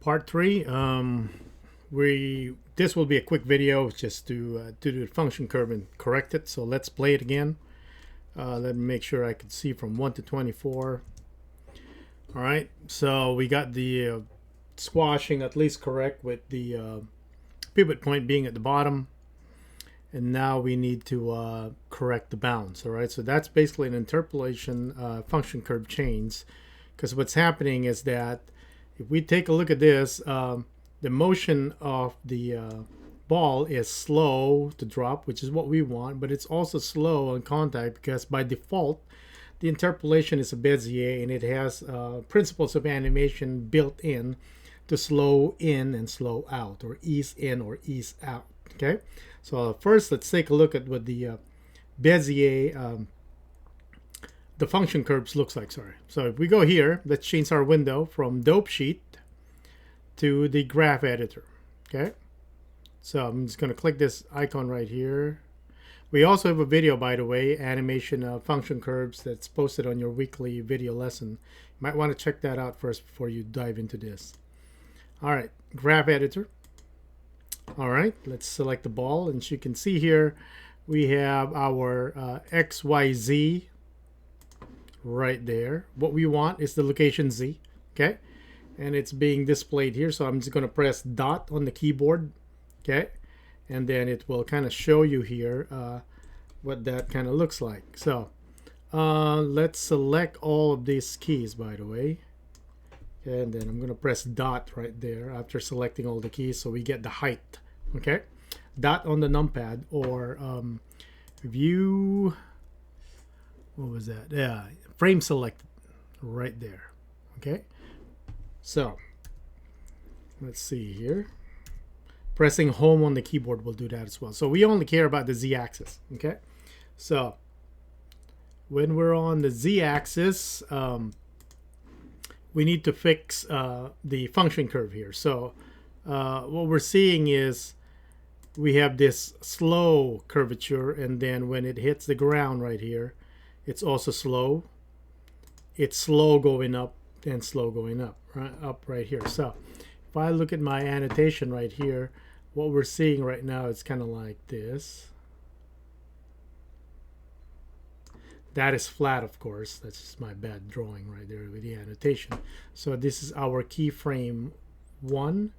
Part 3. This will be a quick video just to do the function curve and correct it. So let's play it again. Let me make sure I can see from 1 to 24. All right, so we got the squashing at least correct with the pivot point being at the bottom. And now we need to correct the bounds. All right, so that's basically an interpolation function curve change. Because what's happening is that if we take a look at this, the motion of the ball is slow to drop, which is what we want, but it's also slow on contact because by default, the interpolation is a Bezier and it has principles of animation built in to slow in and slow out, or ease in or ease out. Okay, so first let's take a look at what the Bezier the function curves looks like. So if we go here, let's change our window from dope sheet to the graph editor. Okay, so I'm just going to click this icon right here. We also have a video, by the way, animation of function curves, that's posted on your weekly video lesson. You might want to check that out first before you dive into this. All right, graph editor. All right, let's select the ball, and as you can see here, we have our XYZ right there. What we want is the location Z, okay? And it's being displayed here, so I'm just going to press dot on the keyboard, okay? And then it will kind of show you here what that kind of looks like. So let's select all of these keys, by the way. And then I'm going to press dot right there after selecting all the keys, so we get the height, okay? Dot on the numpad, or view, what was that? Yeah, frame selected right there. Okay, so let's see here. Pressing home on the keyboard will do that as well. So we only care about the z-axis. Okay, so when we're on the z-axis, we need to fix the function curve here. So what we're seeing is we have this slow curvature, and then when it hits the ground right here, it's also slow. It's slow going up and slow going up, right here. So if I look at my annotation right here, what we're seeing right now is kind of like this. That is flat, of course. That's just my bad drawing right there with the annotation. So this is our keyframe 1,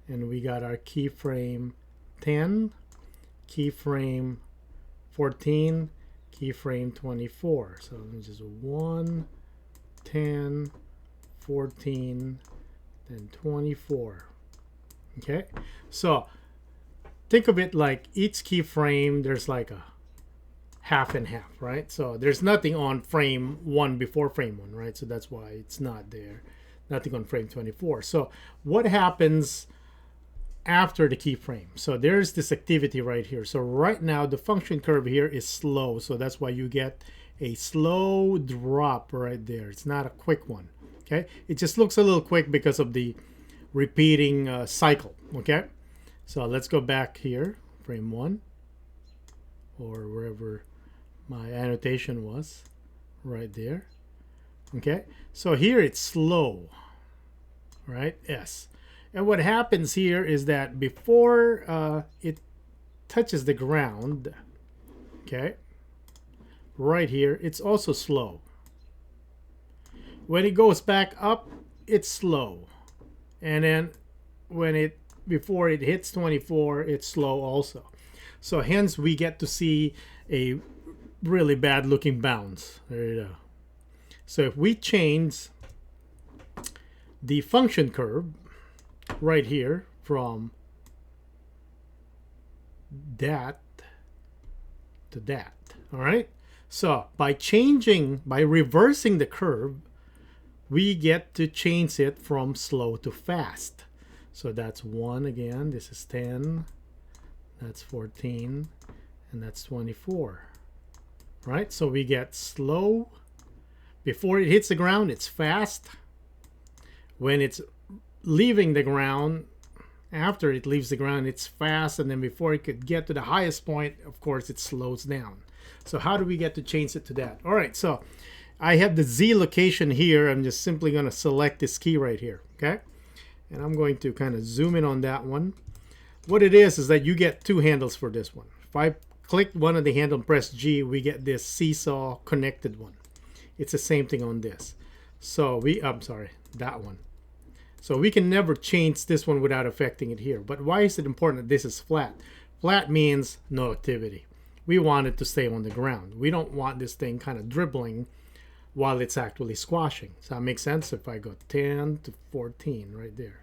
and we got our keyframe 10, keyframe 14, keyframe 24. So this is 1, 10, 14, then 24. Okay, so think of it like each keyframe, there's like a half and half, right? So there's nothing on frame 1 before frame 1, right? So that's why it's not there. Nothing on frame 24. So what happens after the keyframe? So there's this activity right here. So right now the function curve here is slow, so that's why you get a slow drop right there. It's not a quick one. Okay, it just looks a little quick because of the repeating cycle. Okay, so let's go back here, frame 1, or wherever my annotation was, right there. Okay, so here it's slow, right? Yes. And what happens here is that before it touches the ground, okay, right here, it's also slow. When it goes back up, it's slow. And then before it hits 24, it's slow also. So hence we get to see a really bad looking bounce. There you go. So if we change the function curve right here from that to that, all right? So by reversing the curve, we get to change it from slow to fast. So that's 1 again, this is 10, that's 14, and that's 24, right? So we get slow. Before it hits the ground, it's fast. When it's leaving the ground, after it leaves the ground, it's fast. And then before it could get to the highest point, of course, it slows down. So how do we get to change it to that? All right, so I have the Z location here. I'm just simply going to select this key right here, okay? And I'm going to kind of zoom in on that one. What it is that you get two handles for this one. If I click one of the handle and press G, we get this seesaw connected one. It's the same thing on this. So I'm sorry, that one. So we can never change this one without affecting it here. But why is it important that this is flat? Flat means no activity. We want it to stay on the ground. We don't want this thing kind of dribbling while it's actually squashing. So that makes sense if I go 10 to 14 right there.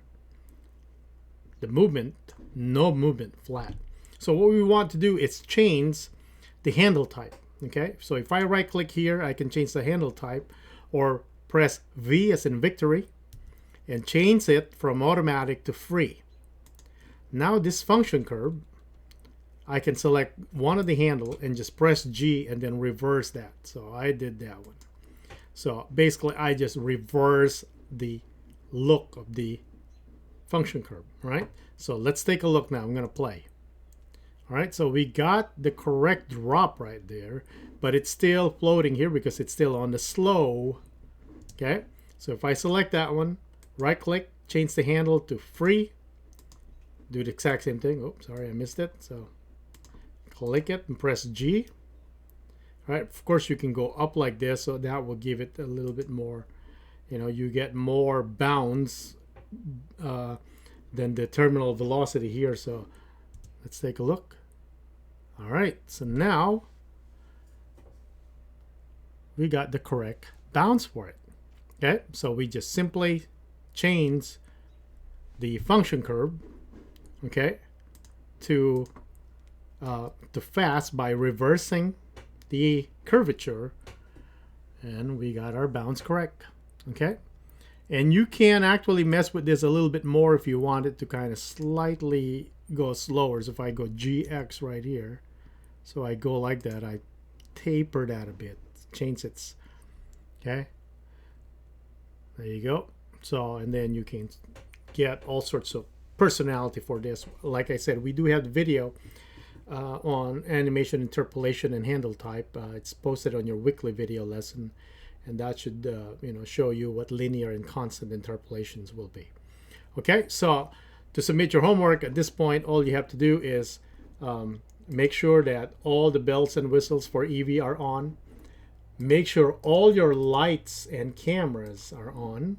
The movement, no movement, flat. So what we want to do is change the handle type. Okay, so if I right click here, I can change the handle type, or press V as in victory and change it from automatic to free. Now this function curve, I can select one of the handle and just press G and then reverse that. So I did that one. So basically I just reverse the look of the function curve, right? So let's take a look now. I'm going to play. All right, so we got the correct drop right there, but it's still floating here because it's still on the slow. Okay, so if I select that one, right click, change the handle to free, do the exact same thing. Oh, sorry, I missed it. So click it and press G. All right, of course you can go up like this, so that will give it a little bit more, you know, you get more bounds than the terminal velocity here. So let's take a look. All right, so now we got the correct bounds for it. Okay, so we just simply change the function curve, okay, to fast by reversing the curvature, and we got our bounds correct. Okay, and you can actually mess with this a little bit more if you want it to kind of slightly go slower. So if I go GX right here, so I go like that, I taper that a bit, change its, okay, there you go. So, and then you can get all sorts of personality for this. Like I said, we do have the video on animation interpolation and handle type. It's posted on your weekly video lesson, and that should you know, show you what linear and constant interpolations will be. Okay, so to submit your homework at this point, all you have to do is make sure that all the bells and whistles for Eevee are on. Make sure all your lights and cameras are on.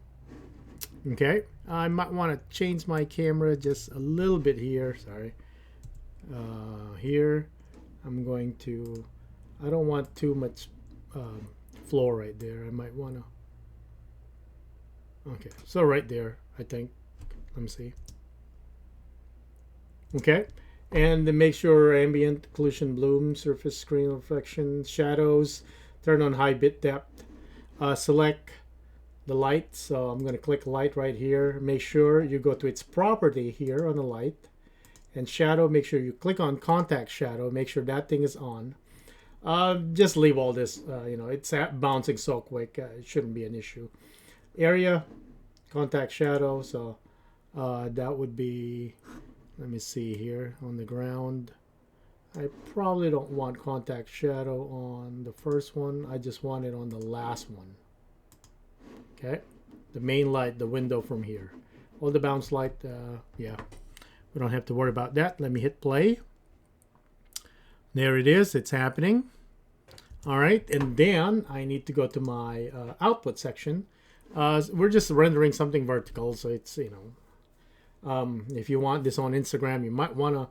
Okay, I might want to change my camera just a little bit here. Sorry. Here, I'm going to, I don't want too much floor right there. I might want to, okay, so right there, I think. Let me see. Okay, and then make sure ambient occlusion, bloom, surface screen reflection, shadows, turn on high bit depth, select the light. So I'm going to click light right here. Make sure you go to its property here on the light, and shadow, make sure you click on contact shadow, make sure that thing is on. Just leave all this, you know, it's bouncing so quick, it shouldn't be an issue. Area, contact shadow, so that would be, let me see here, on the ground. I probably don't want contact shadow on the first one, I just want it on the last one. Okay, the main light, the window from here. All the bounce light, yeah, we don't have to worry about that. Let me hit play. There it is, it's happening. All right, and then I need to go to my output section. We're just rendering something vertical, so it's, you know, if you want this on Instagram, you might want to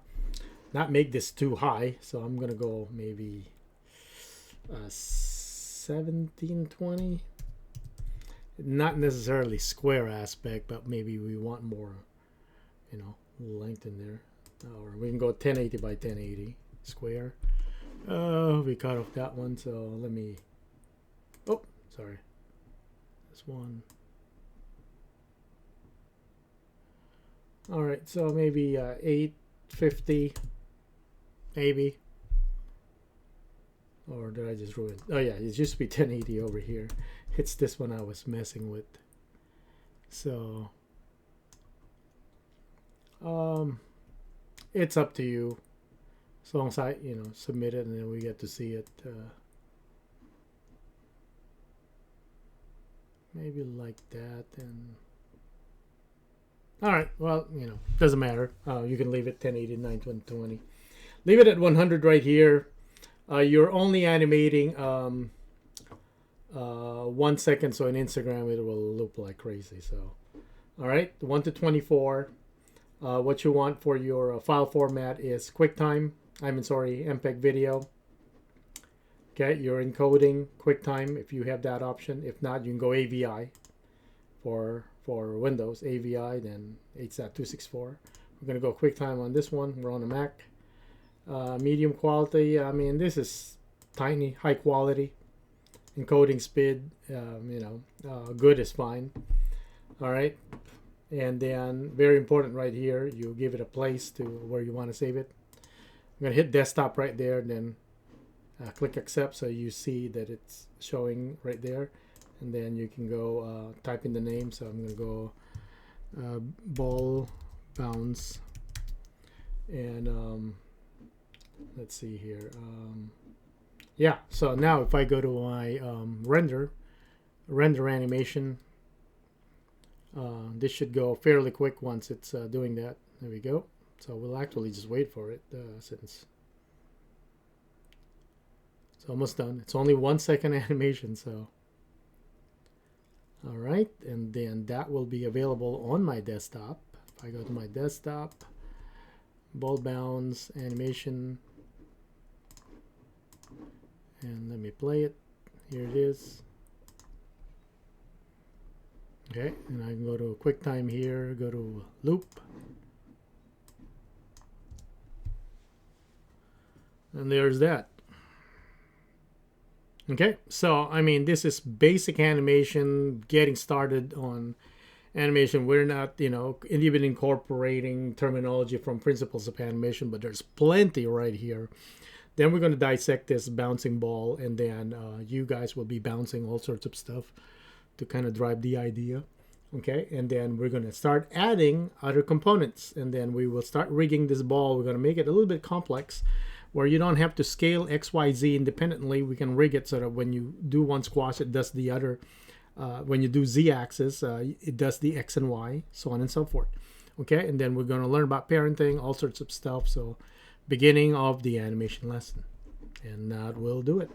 not make this too high. So I'm gonna go maybe 1720. Not necessarily square aspect, but maybe we want more, you know, length in there. Or we can go 1080 by 1080 square. We cut off that one, so let me, oh, sorry, this one. All right, so maybe 850, maybe. Or did I just ruin? Oh yeah, it used to be 1080 over here. It's this one I was messing with. So it's up to you. As long as I, you know, submit it and then we get to see it. Maybe like that, and All right, well, doesn't matter. You can leave it 1080, 920. Leave it at 100 right here. You're only animating 1 second, so in Instagram it will loop like crazy. So, all right, 1 to 24. What you want for your file format is QuickTime. MPEG video. Okay, you're encoding QuickTime if you have that option. If not, you can go AVI for Windows. AVI, then 8.264. We're gonna go QuickTime on this one. We're on a Mac. Medium quality. I mean, this is tiny, high quality. Encoding speed, good is fine. All right, and then very important right here, you give it a place to where you want to save it. I'm gonna hit desktop right there, and then click accept, so you see that it's showing right there, and then you can go type in the name. So I'm gonna go ball bounce, and let's see here. Yeah, so now if I go to my render animation, this should go fairly quick once it's doing that. There we go. So we'll actually just wait for it since it's almost done. It's only 1 second animation, so. All right, and then that will be available on my desktop. If I go to my desktop, ball bounce animation, and let me play it. Here it is. Okay, and I can go to QuickTime here, go to loop, and there's that. Okay, so I mean, this is basic animation, getting started on animation. We're not, even incorporating terminology from principles of animation, but there's plenty right here. Then we're going to dissect this bouncing ball, and then you guys will be bouncing all sorts of stuff to kind of drive the idea. Okay, and then we're going to start adding other components, and then we will start rigging this ball. We're going to make it a little bit complex, where you don't have to scale X, Y, Z independently. We can rig it so that when you do one squash, it does the other. When you do Z axis, it does the X and Y, so on and so forth. Okay, and then we're going to learn about parenting, all sorts of stuff. So beginning of the animation lesson, and that will do it.